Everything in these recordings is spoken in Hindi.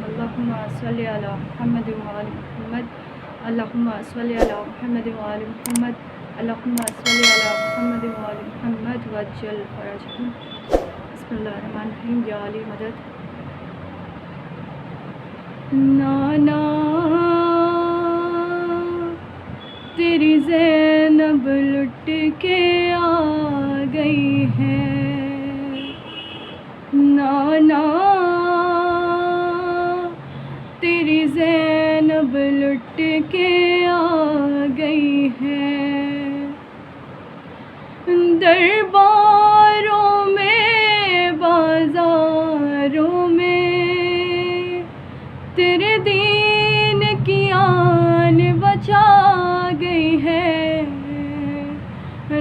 अल्लाहुम्मा सल्लि अला मुहम्मद व आलि मुहम्मद, अल्लाहुम्मा सल्लि अला मुहम्मद व आलि मुहम्मद, अल्लाहुम्मा सल्लि अला मुहम्मद व आलि मुहम्मद वज्जल फरजहुम। बिस्मिल्लाहिर्रहमानिर्रहीम। या अली मदद। नाना तेरी ज़ैनब लुट के आ गई है, नाना तेरी ज़ैनब लुट के आ गई है। दरबारों में बाज़ारों में तेरे दीन की आन बचा गई है।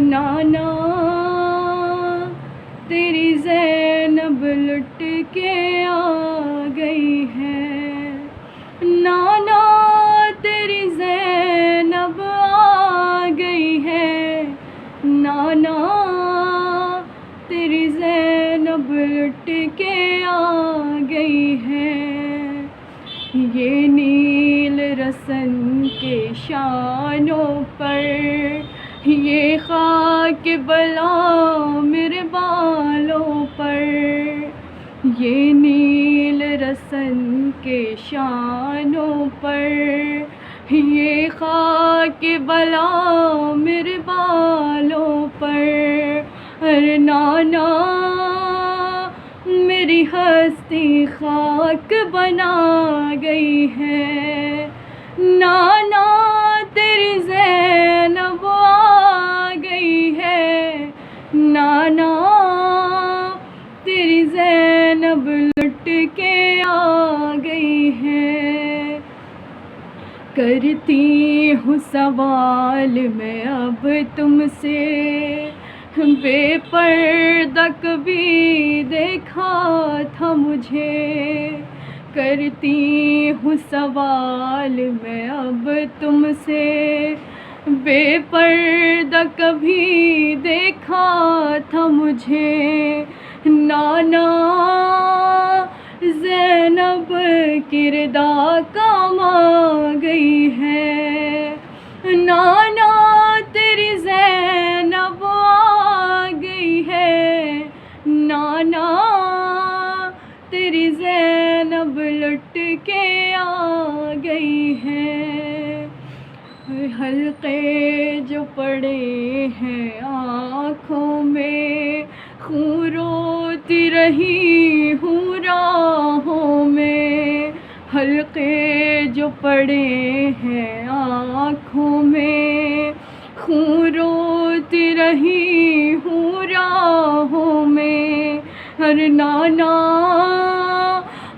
नाना तेरी ज़ैनब लुट के आ गई है, नाना तेरी ज़ैनब आ गई है, नाना तेरी ज़ैनब लुट के आ गई है। ये नील रसन के शानों पर, ये खाक बला मेरे बालों पर, ये नील रसन के शानों पर, ये खाक बला मेरे बालों पर। अरे नाना मेरी हस्ती खाक बना गई है, नाना तेरी ज़ैनब आ गई है, नाना तेरी ज़ैनब लुट के आ गई है। करती हूँ सवाल मैं अब तुमसे, बेपर्दा कभी देखा था मुझे। करती हूँ सवाल मैं अब तुमसे, बेपर्दा कभी देखा था मुझे। नाना ज़ैनब किरदा काम आ गई है, नाना तेरी ज़ैनब आ गई है, नाना तेरी ज़ैनब लुट के आ गई है। हल्के जो पड़े हैं आँखों में, खून रोती रही हूँ राहों में। हल्के जो पड़े हैं आँखों में, खून रोती रही हूँ राहों में। हर नाना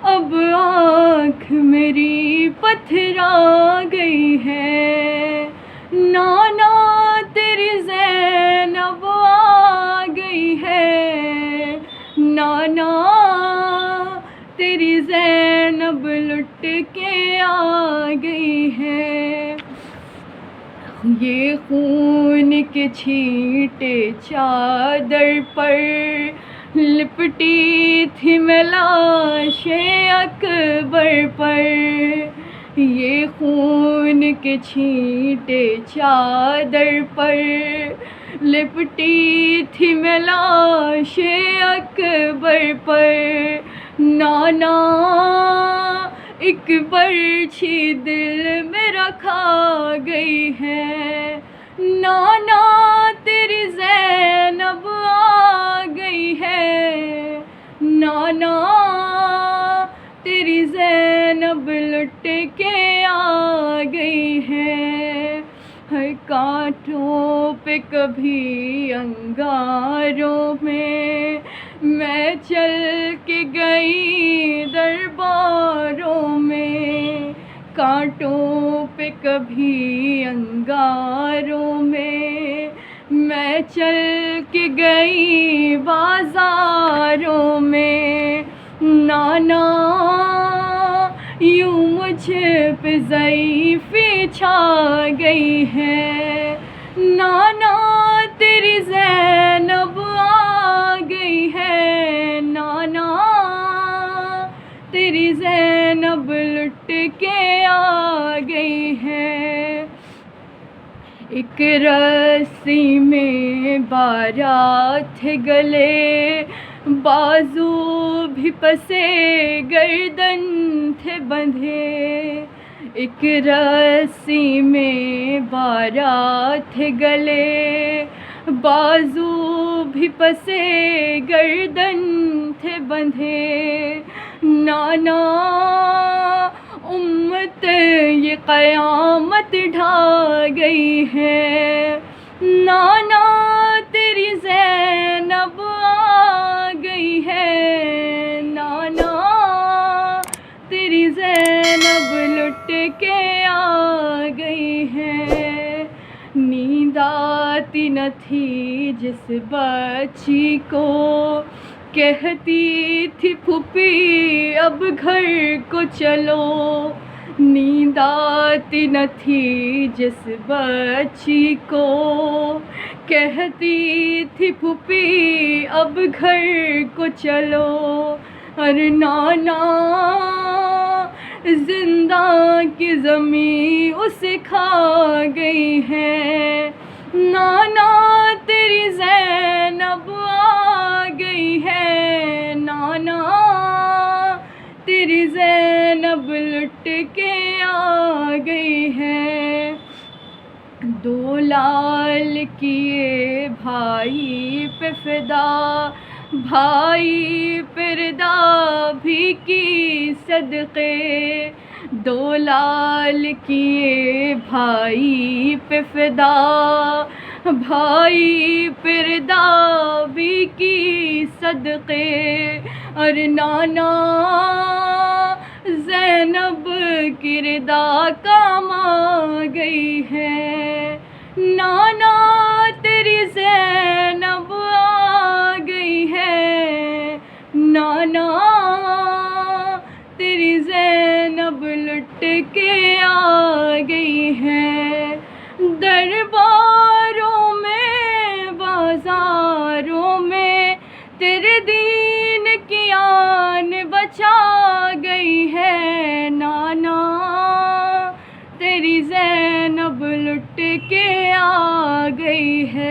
अब आँख मेरी पथरा गई है, नाना तेरी ज़ैनब आ गई है, नाना तेरी ज़ैनब लुट के आ गई है। ये खून के छींटे चादर पर लिपटी थी मैं लाशे अकबर पर। ये खून के छींटे चादर पर लिपटी थी मैं लाशे अकबर पर। नाना एक बर्छी दिल मेरा खा गई है, नाना तेरी ज़ैनब आ गई है, नाना तेरी ज़ैनब लुट के आ गई है। हर कांटों पे कभी अंगारों में मैं चल के गई दरबारों में। कांटों पे कभी अंगारों में मैं चल के गई बाज़ारों में। नाना यूं मुझे पे ज़ईफ़ी छा गई है, नाना तेरी ज़ैनब आ गई है, नाना तेरी ज़ैनब एक रस्सी में 12 थे गले, बाजू भी पसे गर्दन थे बंधे। एक रस्सी में 12 थे गले, बाजू भी पसे गर्दन थे बंधे। नाना उम्मत ये क़यामत ढा गई है, नाना तेरी ज़ैनब आ गई है, नाना तेरी ज़ैनब लुट के आ गई है। नींद आती न थी जिस बच्ची को, कहती थी फूफी अब घर को चलो। नींद आती न थी जिस बच्ची को, कहती थी फूफी अब घर को चलो। अरे नाना जिंदा की ज़मीं उसे खा गई है, नाना तेरी ज़ैनब आ गई है, नाना तेरी ज़ैनब लुट के आ गई है। 2 लाल किए भाई पे फिदा, भाई पिरदा भी की सदक़े। 2 लाल किए भाई पे फिदा, भाई पिरदा भी की सदक़े। और नाना ज़ैनब की रिदा काम आ गई है, नाना तेरी ज़ैनब आ गई है, नाना तेरी ज़ैनब लुट के आ गई है। दरबारों में बाज़ारों में तेरे दीन की आन बचा गई है, नाना तेरी ज़ैनब लुट के आ गई है।